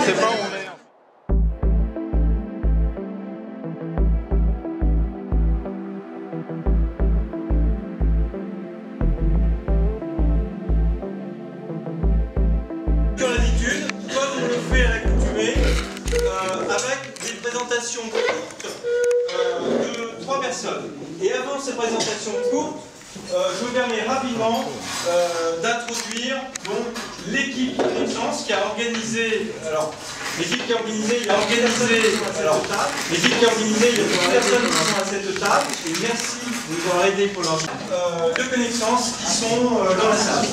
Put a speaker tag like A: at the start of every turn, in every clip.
A: on sait pas où on est.
B: Comme on le fait à l'accoutumée, avec des présentations courtes de 3 personnes. Et avant ces présentations courtes, je me permets rapidement d'introduire donc l'équipe Connaissance qui a organisé. Alors, l'équipe qui a organisé, il y a 3 personnes qui sont à cette table. Et merci de nous avoir aidés pour leur de Connaissance qui sont dans la salle.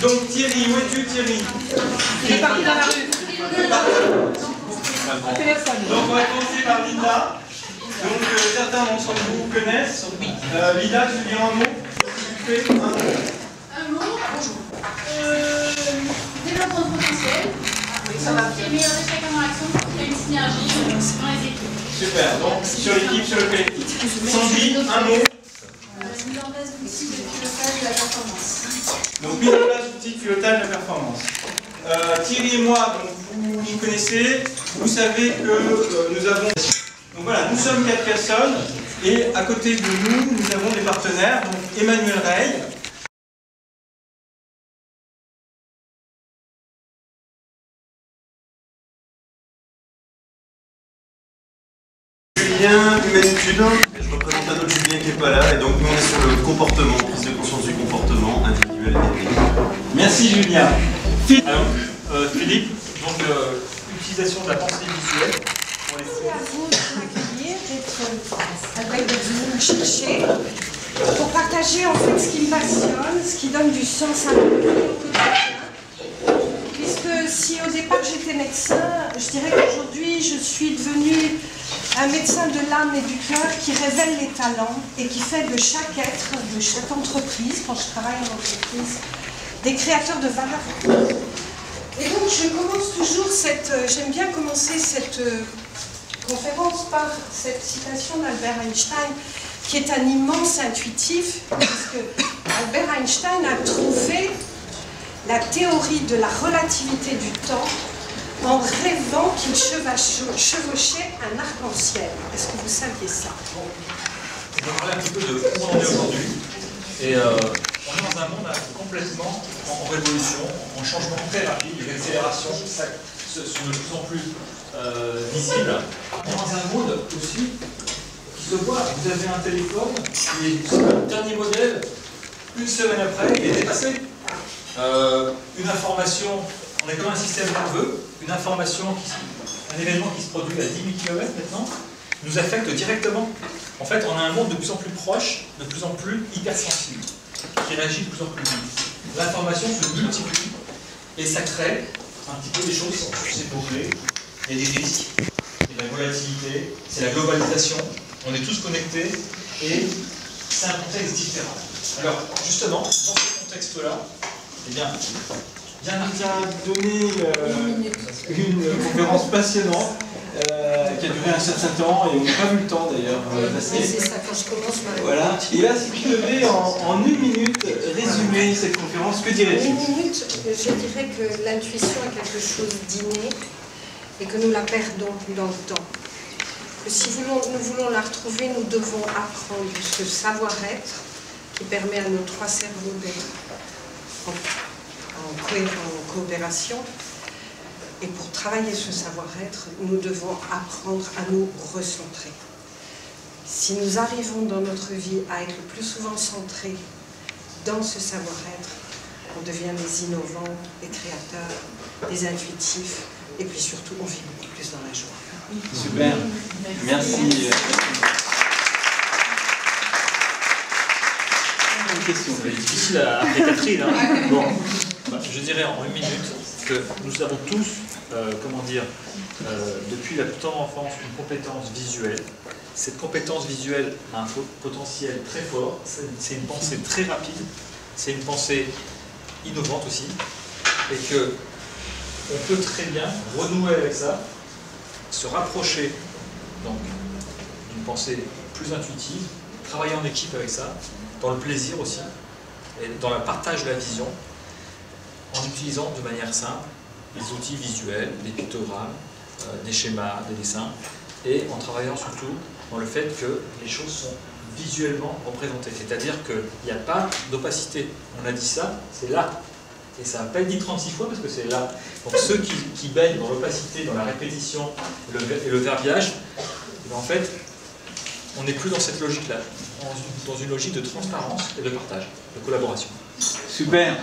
B: Donc Thierry, où es-tu Thierry?
C: Il est parti dans la rue.
B: Donc on va commencer par Linda. Donc certains d'entre vous connaissent. Linda, tu veux dire un mot? Tu fais un mot.
D: Un mot, bonjour. Développement de potentiel. Ça va. Et meilleur échec en action pour qu'il y ait une synergie dans les équipes.
B: Super, donc sur l'équipe, sur le collectif. Sandy, un mot.
D: Mise en place d'outils de pilotage de la performance.
B: Donc mise en place d'outils de pilotage de la performance. Thierry et moi, donc, vous nous connaissez, vous savez que nous avons... Donc voilà, nous sommes 4 personnes et à côté de nous, nous avons des partenaires, donc Emmanuel Rey.
E: Julien, Humanitude, je représente un autre Julien qui n'est pas là, et donc nous on est sur le comportement, prise de conscience du comportement individuel et technique.
B: Merci Julien.
F: Philippe, donc utilisation de la pensée visuelle pour les...
C: Merci à vous de m'accueillir, d'être venu me chercher pour partager en fait ce qui me passionne, ce qui donne du sens à ma vie au quotidien. Puisque si au départ j'étais médecin, je dirais qu'aujourd'hui je suis devenue un médecin de l'âme et du cœur qui révèle les talents et qui fait de chaque être, de chaque entreprise, quand je travaille en entreprise, des créateurs de valeur. Et donc je commence toujours j'aime bien commencer cette conférence par cette citation d'Albert Einstein, qui est un immense intuitif, puisque Albert Einstein a trouvé la théorie de la relativité du temps en rêvant qu'il chevauchait un arc-en-ciel. Est-ce que vous saviez ça?
F: Je vais parler un petit peu de où on en est aujourd'hui. Et on est dans un monde complètement en révolution, en changement très rapide. Les accélérations sont de plus en plus visibles. On est dans un monde aussi qui se voit. Vous avez un téléphone qui est le dernier modèle, une semaine après, il est dépassé. Une information, on est comme un système nerveux, une information, un événement qui se produit à 10 000 km maintenant, nous affecte directement. En fait, on a un monde de plus en plus proche, de plus en plus hypersensible, qui réagit de plus en plus vite. L'information se multiplie et ça crée un petit peu des choses qui sont séparées. Il y a des risques, il y a la volatilité, c'est la globalisation, on est tous connectés et c'est un contexte différent. Alors, justement, dans ce contexte-là, eh bien,
B: Tu as donné une conférence passionnante qui a duré un certain temps et on n'a pas vu le temps d'ailleurs passer.
C: C'est ça, quand je commence ma...
B: Voilà. Et là, si tu devais en 1 minute résumer cette conférence, que dirais-tu?
C: 1 minute, je dirais que l'intuition est quelque chose d'inné et que nous la perdons dans le temps. Que si nous voulons la retrouver, nous devons apprendre ce savoir-être qui permet à nos 3 cerveaux d'être en coopération. Et pour travailler ce savoir-être, nous devons apprendre à nous recentrer. Si nous arrivons dans notre vie à être le plus souvent centrés dans ce savoir-être, on devient des innovants, des créateurs, des intuitifs, et puis surtout, on vit beaucoup plus dans la joie.
B: Super, merci. Une question.
F: c'est difficile après Catherine. Hein. Bon, je dirais en 1 minute que nous avons tous, depuis la plus tendre enfance, une compétence visuelle. Cette compétence visuelle a un potentiel très fort, c'est une pensée très rapide, c'est une pensée innovante aussi, et que on peut très bien renouer avec ça, se rapprocher donc d'une pensée plus intuitive, travailler en équipe avec ça, dans le plaisir aussi, et dans le partage de la vision, en utilisant de manière simple des outils visuels, des pictogrammes, des schémas, des dessins, et en travaillant surtout dans le fait que les choses sont visuellement représentées. C'est-à-dire qu'il n'y a pas d'opacité. On a dit ça, c'est là. Et ça n'a pas été dit 36 fois parce que c'est là. Donc ceux qui baignent dans l'opacité, dans la répétition et le verbiage, en fait, on n'est plus dans cette logique-là, dans une logique de transparence et de partage, de collaboration.
A: Super.